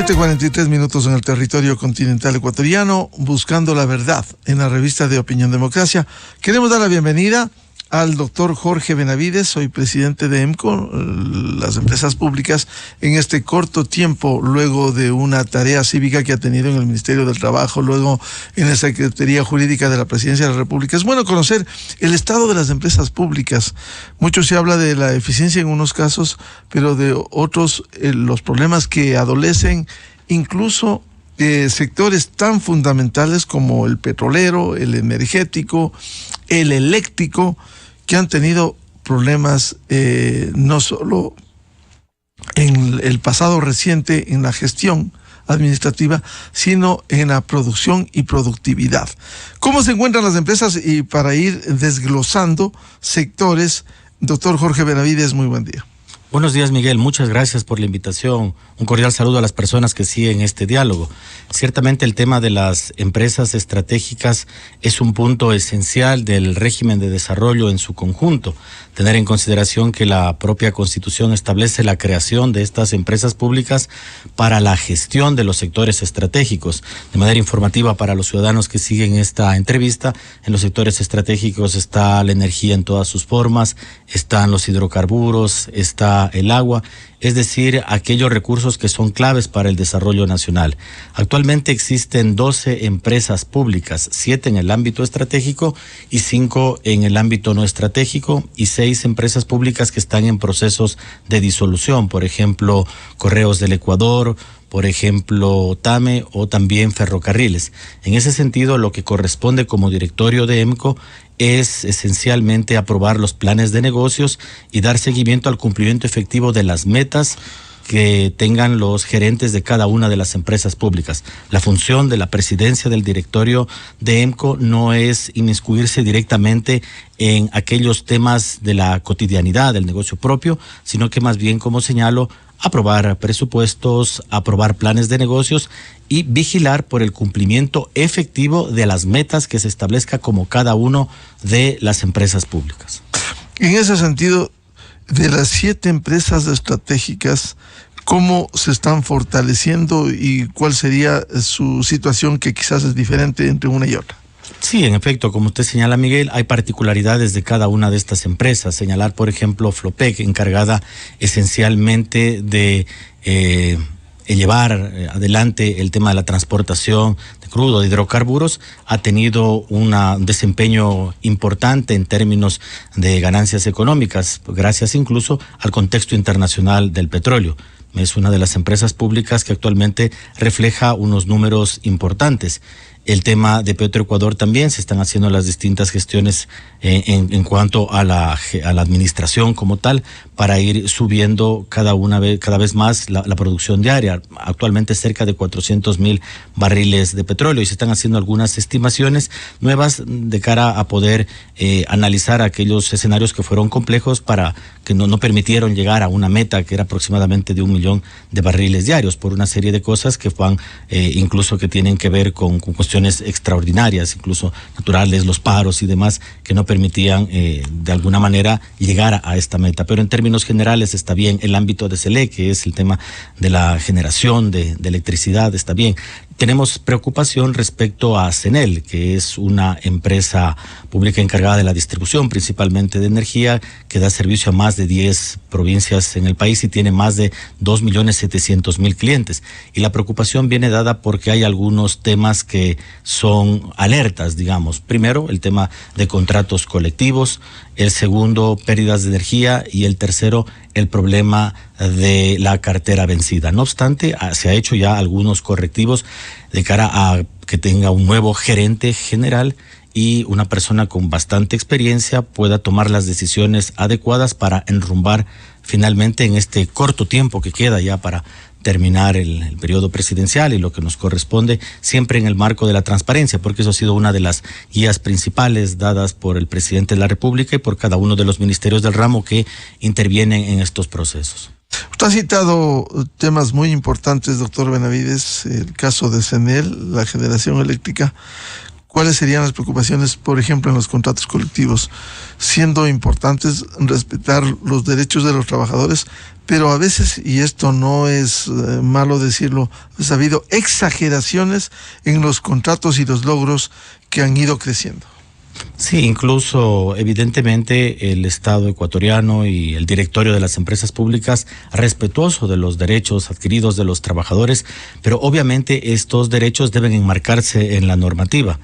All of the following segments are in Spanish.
7:43 en el territorio continental ecuatoriano, buscando la verdad en la revista de Opinión Democracia. Queremos dar la bienvenida al doctor Jorge Benavides, soy presidente de EMCO, las empresas públicas, en este corto tiempo, luego de una tarea cívica que ha tenido en el Ministerio del Trabajo, luego en la Secretaría Jurídica de la Presidencia de la República. Es bueno conocer el estado de las empresas públicas. Mucho se habla de la eficiencia en unos casos, pero de otros los problemas que adolecen, incluso sectores tan fundamentales como el petrolero, el energético, el eléctrico, que han tenido problemas no solo en el pasado reciente en la gestión administrativa, sino en la producción y productividad. ¿Cómo se encuentran las empresas? Y para ir desglosando sectores, doctor Jorge Benavides, muy buen día. Buenos días, Miguel. Muchas gracias por la invitación. Un cordial saludo a las personas que siguen este diálogo. Ciertamente el tema de las empresas estratégicas es un punto esencial del régimen de desarrollo en su conjunto. Tener en consideración que la propia Constitución establece la creación de estas empresas públicas para la gestión de los sectores estratégicos. De manera informativa para los ciudadanos que siguen esta entrevista, en los sectores estratégicos está la energía en todas sus formas, están los hidrocarburos, está el agua, es decir, aquellos recursos que son claves para el desarrollo nacional. Actualmente existen 12 empresas públicas, 7 en el ámbito estratégico y 5 en el ámbito no estratégico, y 6 empresas públicas que están en procesos de disolución, por ejemplo, Correos del Ecuador, por ejemplo, TAME o también Ferrocarriles. En ese sentido, lo que corresponde como directorio de EMCO es esencialmente aprobar los planes de negocios y dar seguimiento al cumplimiento efectivo de las metas que tengan los gerentes de cada una de las empresas públicas. La función de la presidencia del directorio de EMCO no es inmiscuirse directamente en aquellos temas de la cotidianidad del negocio propio, sino que más bien, como señalo, aprobar presupuestos, aprobar planes de negocios y vigilar por el cumplimiento efectivo de las metas que se establezca como cada uno de las empresas públicas. En ese sentido, de las 7 empresas estratégicas, ¿cómo se están fortaleciendo y cuál sería su situación que quizás es diferente entre una y otra? Sí, en efecto, como usted señala, Miguel, hay particularidades de cada una de estas empresas. Señalar, por ejemplo, Flopec, encargada esencialmente de llevar adelante el tema de la transportación de crudo, de hidrocarburos, ha tenido un desempeño importante en términos de ganancias económicas, gracias incluso al contexto internacional del petróleo. Es una de las empresas públicas que actualmente refleja unos números importantes. El tema de Petroecuador también, se están haciendo las distintas gestiones en cuanto a la administración como tal, para ir subiendo cada vez más la producción diaria. Actualmente cerca de 400,000 barriles de petróleo, y se están haciendo algunas estimaciones nuevas de cara a poder analizar aquellos escenarios que fueron complejos para que no permitieron llegar a una meta que era aproximadamente de 1 millón de barriles diarios, por una serie de cosas que van incluso que tienen que ver con cuestiones extraordinarias, incluso naturales, los paros y demás, que no permitían de alguna manera llegar a esta meta. Pero en términos generales está bien. El ámbito de SELEC, que es el tema de la generación de electricidad, está bien. Tenemos preocupación respecto a CENEL, que es una empresa pública encargada de la distribución principalmente de energía, que da servicio a más de 10 provincias en el país y tiene más de 2.700.000 clientes. Y la preocupación viene dada porque hay algunos temas que son alertas, digamos. Primero, el tema de contratos colectivos. El segundo, pérdidas de energía. Y el tercero, el problema de la cartera vencida. No obstante, se ha hecho ya algunos correctivos de cara a que tenga un nuevo gerente general y una persona con bastante experiencia pueda tomar las decisiones adecuadas para enrumbar finalmente en este corto tiempo que queda ya para terminar el periodo presidencial y lo que nos corresponde, siempre en el marco de la transparencia, porque eso ha sido una de las guías principales dadas por el presidente de la República y por cada uno de los ministerios del ramo que intervienen en estos procesos. Usted ha citado temas muy importantes, doctor Benavides, el caso de CENEL, la generación eléctrica. ¿Cuáles serían las preocupaciones, por ejemplo, en los contratos colectivos? Siendo importantes respetar los derechos de los trabajadores, pero a veces, y esto no es malo decirlo, ha habido exageraciones en los contratos y los logros que han ido creciendo. Sí, incluso evidentemente el Estado ecuatoriano y el directorio de las empresas públicas respetuoso de los derechos adquiridos de los trabajadores, pero obviamente estos derechos deben enmarcarse en la normativa.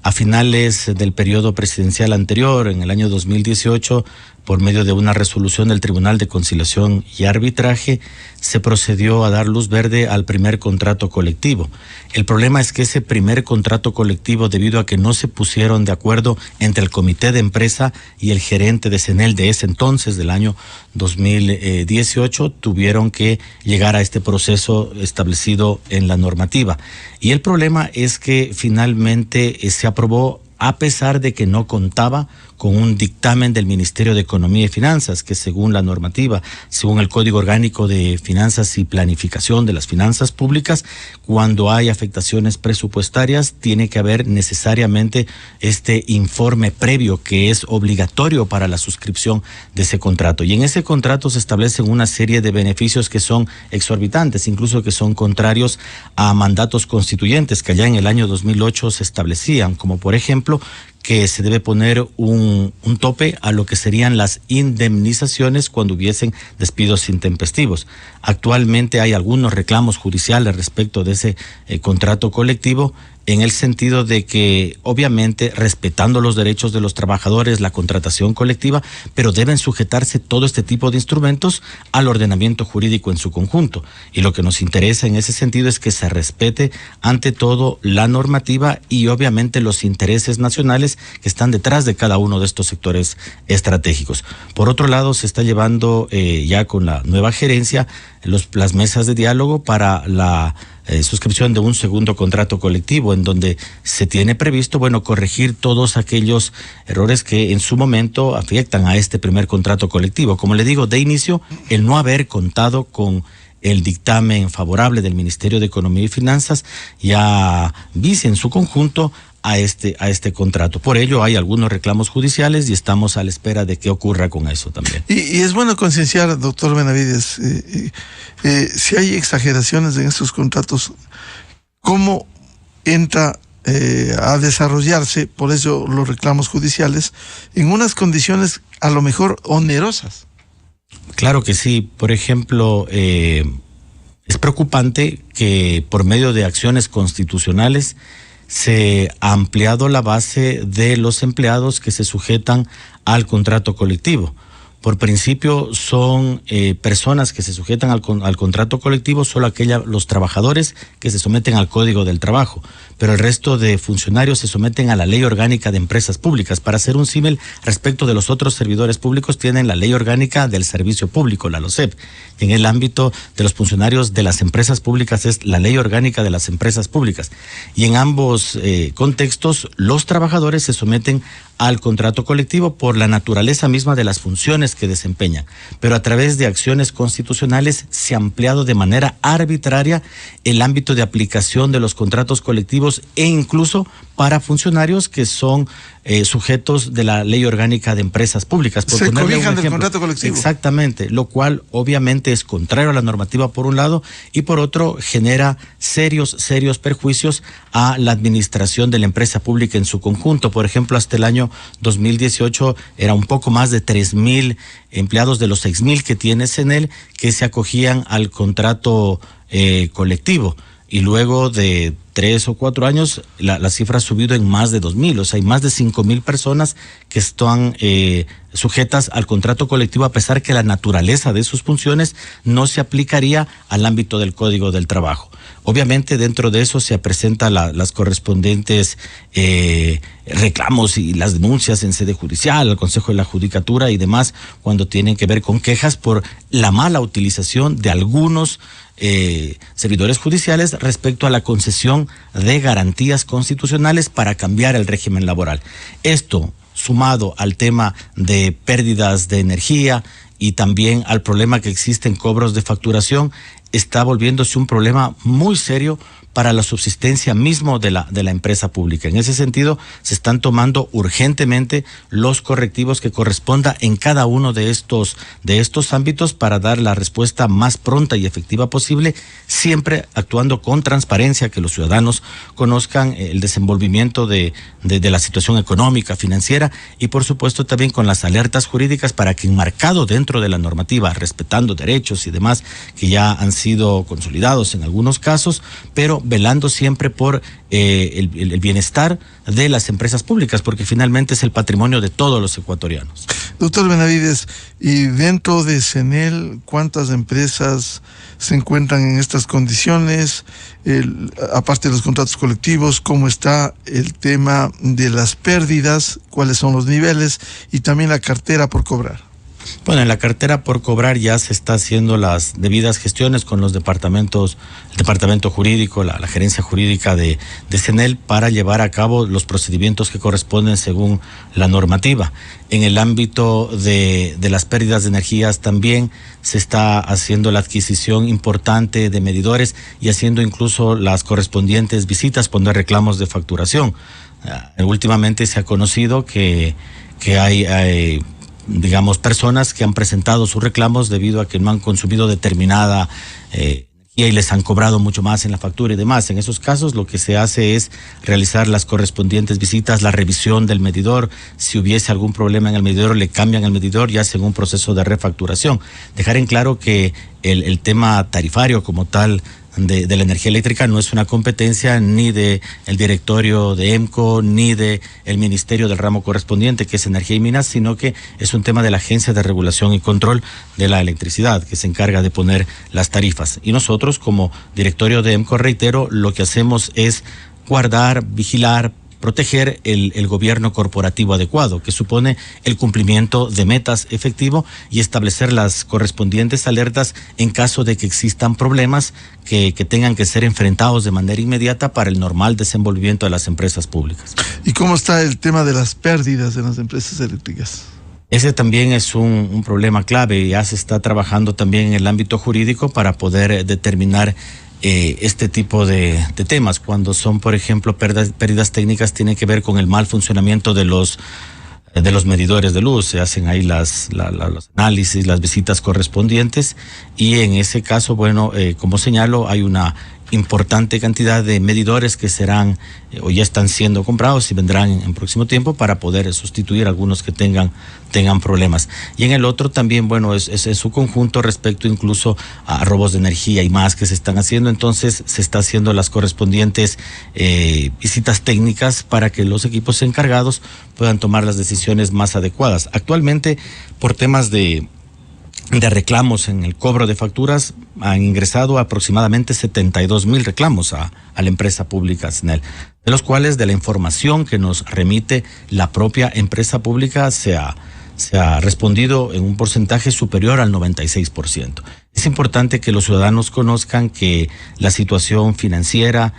A finales del periodo presidencial anterior, en el año 2018, por medio de una resolución del Tribunal de Conciliación y Arbitraje, se procedió a dar luz verde al primer contrato colectivo. El problema es que ese primer contrato colectivo, debido a que no se pusieron de acuerdo entre el comité de empresa y el gerente de CENEL de ese entonces, del año 2018, tuvieron que llegar a este proceso establecido en la normativa. Y el problema es que finalmente se aprobó a pesar de que no contaba con un dictamen del Ministerio de Economía y Finanzas, que según la normativa, según el Código Orgánico de Finanzas y Planificación de las Finanzas Públicas, cuando hay afectaciones presupuestarias, tiene que haber necesariamente este informe previo que es obligatorio para la suscripción de ese contrato. Y en ese contrato se establecen una serie de beneficios que son exorbitantes, incluso que son contrarios a mandatos constituyentes que allá en el año 2008 se establecían, como por ejemplo, que se debe poner un tope a lo que serían las indemnizaciones cuando hubiesen despidos intempestivos. Actualmente hay algunos reclamos judiciales respecto de ese contrato colectivo, en el sentido de que, obviamente, respetando los derechos de los trabajadores, la contratación colectiva, pero deben sujetarse todo este tipo de instrumentos al ordenamiento jurídico en su conjunto. Y lo que nos interesa en ese sentido es que se respete, ante todo, la normativa y, obviamente, los intereses nacionales que están detrás de cada uno de estos sectores estratégicos. Por otro lado, se está llevando ya con la nueva gerencia las mesas de diálogo para la suscripción de un segundo contrato colectivo, en donde se tiene previsto, corregir todos aquellos errores que en su momento afectan a este primer contrato colectivo. Como le digo, de inicio, el no haber contado con el dictamen favorable del Ministerio de Economía y Finanzas ya vicia en su conjunto a este contrato. Por ello hay algunos reclamos judiciales y estamos a la espera de qué ocurra con eso también. Y es bueno concienciar, doctor Benavides, si hay exageraciones en estos contratos, ¿cómo entra a desarrollarse, por eso los reclamos judiciales, en unas condiciones a lo mejor onerosas? Claro que sí. Por ejemplo, es preocupante que por medio de acciones constitucionales se ha ampliado la base de los empleados que se sujetan al contrato colectivo. Por principio son personas que se sujetan al contrato colectivo, solo los trabajadores que se someten al Código del Trabajo, pero el resto de funcionarios se someten a la Ley Orgánica de Empresas Públicas. Para hacer un símil respecto de los otros servidores públicos, tienen la Ley Orgánica del Servicio Público, la LOSEP. Y en el ámbito de los funcionarios de las empresas públicas es la Ley Orgánica de las Empresas Públicas. Y en ambos contextos, los trabajadores se someten al contrato colectivo por la naturaleza misma de las funciones que desempeñan, pero a través de acciones constitucionales se ha ampliado de manera arbitraria el ámbito de aplicación de los contratos colectivos e incluso para funcionarios que son sujetos de la Ley Orgánica de Empresas Públicas. Se cobijan del contrato colectivo. Exactamente, lo cual obviamente es contrario a la normativa por un lado y por otro genera serios perjuicios a la administración de la empresa pública en su conjunto. Por ejemplo, hasta el año 2018 era un poco más de 3,000 empleados de los 6,000 que tiene CENEL que se acogían al contrato colectivo. Y luego de 3 o 4 años, la cifra ha subido en más de 2,000. O sea, hay más de 5,000 personas que están sujetas al contrato colectivo, a pesar que la naturaleza de sus funciones no se aplicaría al ámbito del Código del Trabajo. Obviamente, dentro de eso se presentan las correspondientes reclamos y las denuncias en sede judicial, al Consejo de la Judicatura y demás, cuando tienen que ver con quejas por la mala utilización de algunos servidores judiciales respecto a la concesión de garantías constitucionales para cambiar el régimen laboral. Esto, sumado al tema de pérdidas de energía y también al problema que existe en cobros de facturación, está volviéndose un problema muy serio para la subsistencia mismo de la empresa pública. En ese sentido, se están tomando urgentemente los correctivos que corresponda en cada uno de estos ámbitos para dar la respuesta más pronta y efectiva posible, siempre actuando con transparencia, que los ciudadanos conozcan el desenvolvimiento de la situación económica, financiera, y por supuesto también con las alertas jurídicas para que, enmarcado dentro de la normativa, respetando derechos y demás que ya han sido consolidados en algunos casos, pero velando siempre por el bienestar de las empresas públicas, porque finalmente es el patrimonio de todos los ecuatorianos. Doctor Benavides, y dentro de CENEL, ¿cuántas empresas se encuentran en estas condiciones? Aparte de los contratos colectivos, ¿cómo está el tema de las pérdidas? ¿Cuáles son los niveles? Y también la cartera por cobrar. Bueno, en la cartera por cobrar ya se está haciendo las debidas gestiones con los departamentos, el departamento jurídico, la gerencia jurídica de CENEL, para llevar a cabo los procedimientos que corresponden según la normativa. En el ámbito de las pérdidas de energías también se está haciendo la adquisición importante de medidores y haciendo incluso las correspondientes visitas cuando hay reclamos de facturación. Últimamente se ha conocido que hay digamos, personas que han presentado sus reclamos debido a que no han consumido determinada energía y les han cobrado mucho más en la factura y demás. En esos casos lo que se hace es realizar las correspondientes visitas, la revisión del medidor. Si hubiese algún problema en el medidor, le cambian el medidor y hacen un proceso de refacturación. Dejar en claro que el tema tarifario como tal de la energía eléctrica no es una competencia ni de el directorio de EMCO ni de el ministerio del ramo correspondiente, que es Energía y Minas, sino que es un tema de la Agencia de Regulación y Control de la Electricidad, que se encarga de poner las tarifas. Y nosotros, como directorio de EMCO, reitero, lo que hacemos es guardar, vigilar, proteger el gobierno corporativo adecuado, que supone el cumplimiento de metas efectivo y establecer las correspondientes alertas en caso de que existan problemas que tengan que ser enfrentados de manera inmediata para el normal desenvolvimiento de las empresas públicas. ¿Y cómo está el tema de las pérdidas en las empresas eléctricas? Ese también es un problema clave. Ya se está trabajando también en el ámbito jurídico para poder determinar este tipo de temas. Cuando son, por ejemplo, pérdidas técnicas, tiene que ver con el mal funcionamiento de los medidores de luz. Se hacen ahí los análisis, las visitas correspondientes, y en ese caso, bueno, como señalo, hay una importante cantidad de medidores que serán o ya están siendo comprados y vendrán en próximo tiempo para poder sustituir algunos que tengan problemas. Y en el otro también, bueno, es su conjunto respecto incluso a robos de energía y más que se están haciendo. Entonces se está haciendo las correspondientes visitas técnicas para que los equipos encargados puedan tomar las decisiones más adecuadas. Actualmente, por temas de reclamos en el cobro de facturas, han ingresado aproximadamente 72,000 reclamos a la empresa pública CENEL, de los cuales, de la información que nos remite la propia empresa pública, se ha respondido en un porcentaje superior al 96%. Es importante que los ciudadanos conozcan que la situación financiera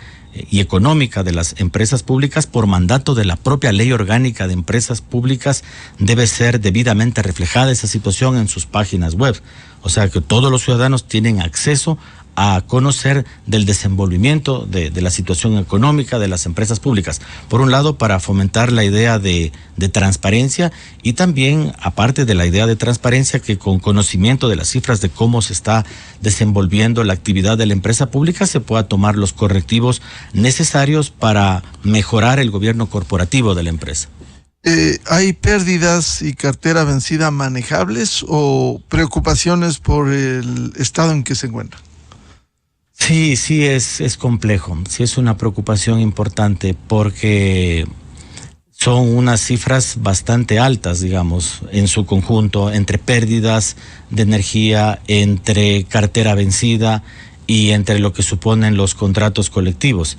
y económica de las empresas públicas, por mandato de la propia Ley Orgánica de Empresas Públicas, debe ser debidamente reflejada esa situación en sus páginas web. O sea que todos los ciudadanos tienen acceso a conocer del desenvolvimiento de la situación económica de las empresas públicas. Por un lado, para fomentar la idea de transparencia, y también, aparte de la idea de transparencia, que con conocimiento de las cifras de cómo se está desenvolviendo la actividad de la empresa pública, se pueda tomar los correctivos necesarios para mejorar el gobierno corporativo de la empresa. ¿Hay pérdidas y cartera vencida manejables o preocupaciones por el estado en que se encuentran? Sí, es complejo. Sí, es una preocupación importante porque son unas cifras bastante altas, digamos, en su conjunto, entre pérdidas de energía, entre cartera vencida y entre lo que suponen los contratos colectivos.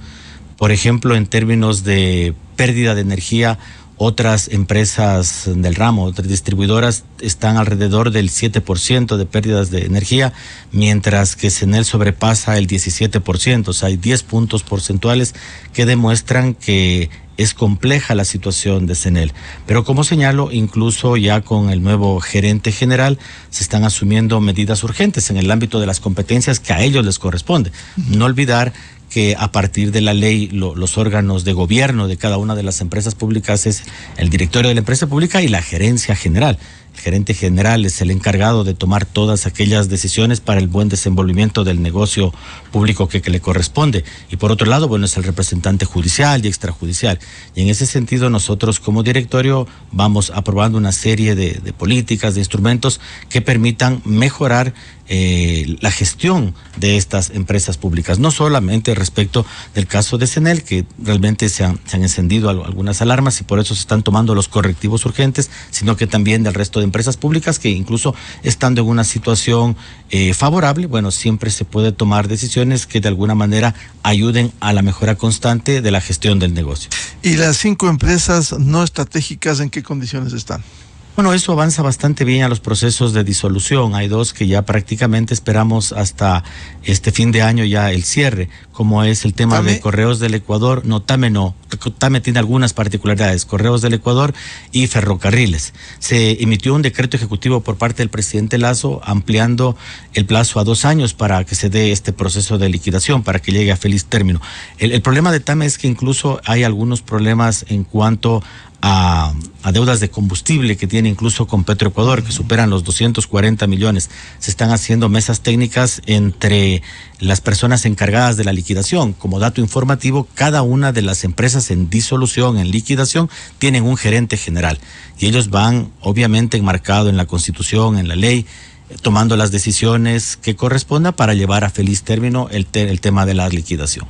Por ejemplo, en términos de pérdida de energía, otras empresas del ramo, otras distribuidoras, están alrededor del 7% de pérdidas de energía, mientras que CENEL sobrepasa el 17%. O sea, hay 10 puntos porcentuales que demuestran que es compleja la situación de CENEL. Pero como señalo, incluso ya con el nuevo gerente general se están asumiendo medidas urgentes en el ámbito de las competencias que a ellos les corresponde. No olvidar que a partir de la ley los órganos de gobierno de cada una de las empresas públicas es el directorio de la empresa pública y la gerencia general. El gerente general es el encargado de tomar todas aquellas decisiones para el buen desenvolvimiento del negocio público que le corresponde. Y por otro lado, bueno, es el representante judicial y extrajudicial. Y en ese sentido, nosotros como directorio vamos aprobando una serie de políticas, de instrumentos que permitan mejorar la gestión de estas empresas públicas, no solamente respecto del caso de CNEL, que realmente se han encendido algunas alarmas y por eso se están tomando los correctivos urgentes, sino que también del resto de empresas públicas que incluso estando en una situación favorable, bueno, siempre se puede tomar decisiones que de alguna manera ayuden a la mejora constante de la gestión del negocio. ¿Y las 5 empresas no estratégicas en qué condiciones están? Bueno, eso avanza bastante bien a los procesos de disolución. Hay 2 que ya prácticamente esperamos hasta este fin de año ya el cierre, como es el tema de Correos del Ecuador. No, TAME no. TAME tiene algunas particularidades. Correos del Ecuador y Ferrocarriles. Se emitió un decreto ejecutivo por parte del presidente Lasso ampliando el plazo a 2 años para que se dé este proceso de liquidación, para que llegue a feliz término. El problema de TAME es que incluso hay algunos problemas en cuanto a deudas de combustible que tiene incluso con Petroecuador, que superan los 240 millones. Se están haciendo mesas técnicas entre las personas encargadas de la liquidación. Como dato informativo, cada una de las empresas en disolución, en liquidación, tienen un gerente general. Y ellos van, obviamente, enmarcado en la Constitución, en la ley, tomando las decisiones que correspondan para llevar a feliz término el tema de la liquidación.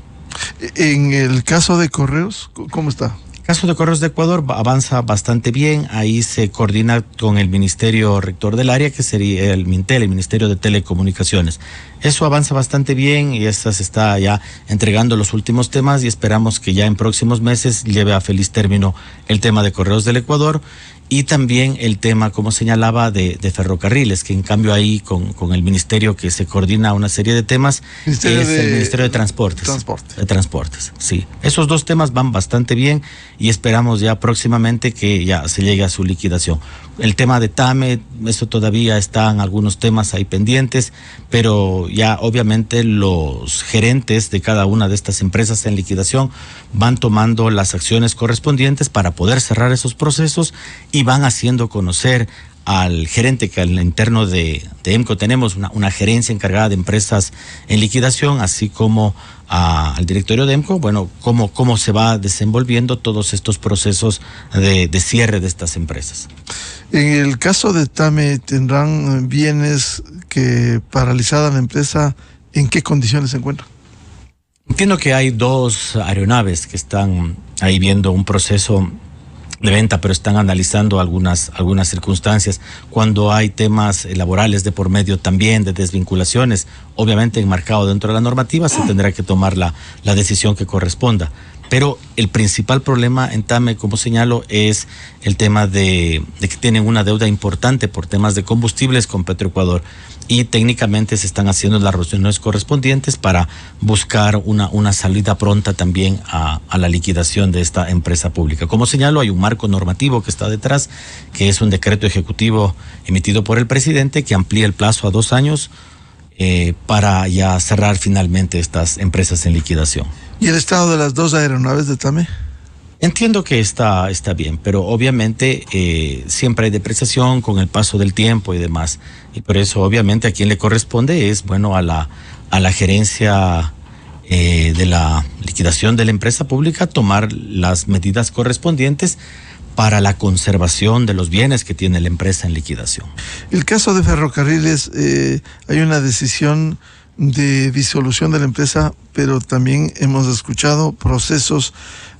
En el caso de Correos, ¿cómo está? El caso de Correos de Ecuador avanza bastante bien. Ahí se coordina con el Ministerio Rector del área, que sería el MINTEL, el Ministerio de Telecomunicaciones. Eso avanza bastante bien y se está ya entregando los últimos temas y esperamos que ya en próximos meses lleve a feliz término el tema de Correos del Ecuador y también el tema, como señalaba, de ferrocarriles, que en cambio ahí con el ministerio que se coordina una serie de temas es el Ministerio de Transportes. De Transportes, sí. Esos 2 temas van bastante bien y esperamos ya próximamente que ya se llegue a su liquidación. El tema de TAME, eso todavía están algunos temas ahí pendientes, pero ya obviamente los gerentes de cada una de estas empresas en liquidación van tomando las acciones correspondientes para poder cerrar esos procesos y van haciendo conocer al gerente, que al interno de EMCO tenemos una gerencia encargada de empresas en liquidación, así como al directorio de EMCO, bueno, cómo se va desenvolviendo todos estos procesos de cierre de estas empresas. En el caso de TAME, ¿tendrán bienes que paralizada la empresa? ¿En qué condiciones se encuentran? Entiendo que hay 2 aeronaves que están ahí viendo un proceso de venta, pero están analizando algunas circunstancias. Cuando hay temas laborales de por medio también, de desvinculaciones, obviamente enmarcado dentro de la normativa, se tendrá que tomar la decisión que corresponda. Pero el principal problema en TAME, como señalo, es el tema de que tienen una deuda importante por temas de combustibles con Petroecuador y técnicamente se están haciendo las reuniones correspondientes para buscar una salida pronta también a la liquidación de esta empresa pública. Como señalo, hay un marco normativo que está detrás, que es un decreto ejecutivo emitido por el presidente que amplía el plazo a 2 años para ya cerrar finalmente estas empresas en liquidación. ¿Y el estado de las 2 aeronaves de TAME? Entiendo que está bien, pero obviamente siempre hay depreciación con el paso del tiempo y demás. Y por eso obviamente a quien le corresponde es, bueno, a la gerencia de la liquidación de la empresa pública tomar las medidas correspondientes para la conservación de los bienes que tiene la empresa en liquidación. El caso de Ferrocarriles, hay una decisión de disolución de la empresa, pero también hemos escuchado procesos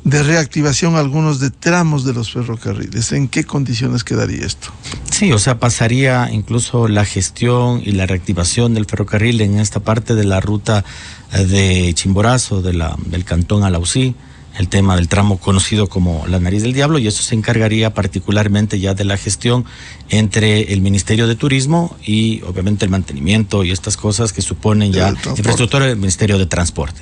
de reactivación, algunos de tramos de los ferrocarriles. ¿En qué condiciones quedaría esto? Sí, o sea, pasaría incluso la gestión y la reactivación del ferrocarril en esta parte de la ruta de Chimborazo, del cantón Alausí, el tema del tramo conocido como la Nariz del Diablo, y eso se encargaría particularmente ya de la gestión entre el Ministerio de Turismo y obviamente el mantenimiento y estas cosas que suponen ya infraestructura del Ministerio de Transporte.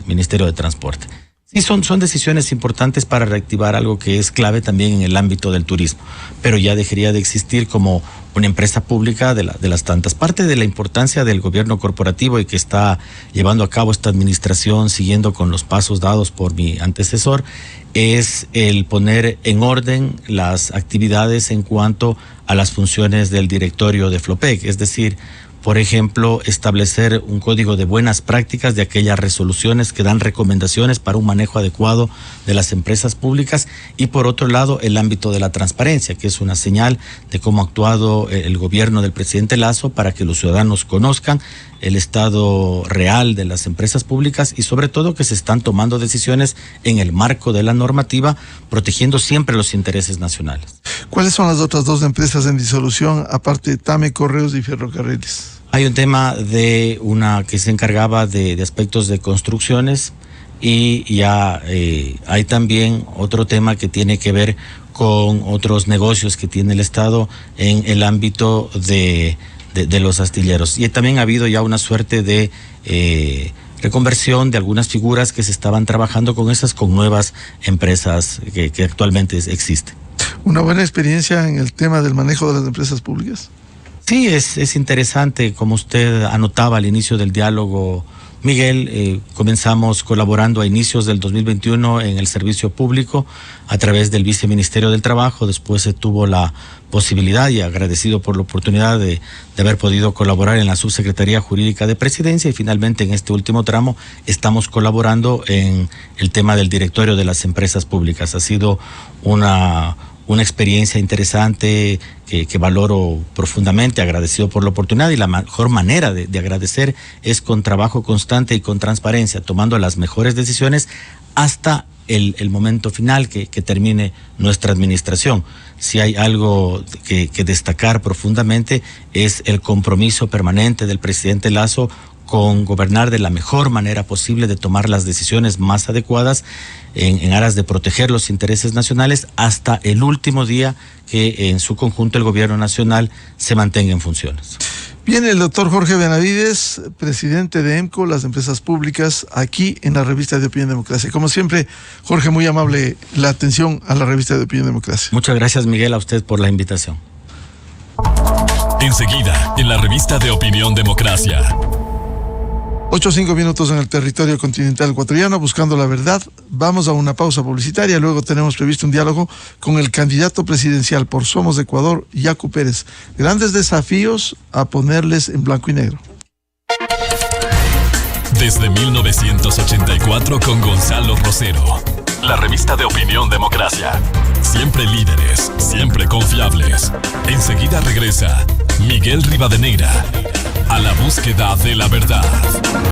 Sí, son decisiones importantes para reactivar algo que es clave también en el ámbito del turismo, pero ya dejaría de existir como una empresa pública de las tantas. Parte de la importancia del gobierno corporativo y que está llevando a cabo esta administración, siguiendo con los pasos dados por mi antecesor, es el poner en orden las actividades en cuanto a las funciones del directorio de Flopec, es decir, por ejemplo, establecer un código de buenas prácticas de aquellas resoluciones que dan recomendaciones para un manejo adecuado de las empresas públicas y por otro lado el ámbito de la transparencia, que es una señal de cómo ha actuado el gobierno del presidente Lasso para que los ciudadanos conozcan el estado real de las empresas públicas y sobre todo que se están tomando decisiones en el marco de la normativa, protegiendo siempre los intereses nacionales. ¿Cuáles son las otras dos empresas en disolución, aparte de TAME, Correos y Ferrocarriles? Hay un tema de una que se encargaba de aspectos de construcciones y ya hay también otro tema que tiene que ver con otros negocios que tiene el Estado en el ámbito de los astilleros. Y también ha habido ya una suerte de reconversión de algunas figuras que se estaban trabajando con nuevas empresas que actualmente existen. ¿Una buena experiencia en el tema del manejo de las empresas públicas? Sí, es interesante, como usted anotaba al inicio del diálogo, Miguel, comenzamos colaborando a inicios del 2021 en el servicio público a través del Viceministerio del Trabajo, después se tuvo la posibilidad y agradecido por la oportunidad de haber podido colaborar en la Subsecretaría Jurídica de Presidencia y finalmente en este último tramo estamos colaborando en el tema del directorio de las empresas públicas. Ha sido una experiencia interesante que valoro profundamente, agradecido por la oportunidad y la mejor manera de agradecer es con trabajo constante y con transparencia, tomando las mejores decisiones hasta el momento final que termine nuestra administración. Si hay algo que destacar profundamente es el compromiso permanente del presidente Lasso con gobernar de la mejor manera posible, de tomar las decisiones más adecuadas en aras de proteger los intereses nacionales hasta el último día que en su conjunto el gobierno nacional se mantenga en funciones. Viene el doctor Jorge Benavides, presidente de EMCO, las empresas públicas, aquí en la revista de Opinión Democracia. Como siempre, Jorge, muy amable la atención a la revista de Opinión Democracia. Muchas gracias, Miguel, a usted por la invitación. Enseguida, en la revista de Opinión Democracia. 8:05 minutos en el territorio continental ecuatoriano, buscando la verdad. Vamos a una pausa publicitaria, luego tenemos previsto un diálogo con el candidato presidencial por Somos de Ecuador, Yacu Pérez. Grandes desafíos a ponerles en blanco y negro. Desde 1984 con Gonzalo Rosero. La revista de Opinión Democracia. Siempre líderes, siempre confiables. Enseguida regresa Miguel Rivadeneira a la búsqueda de la verdad.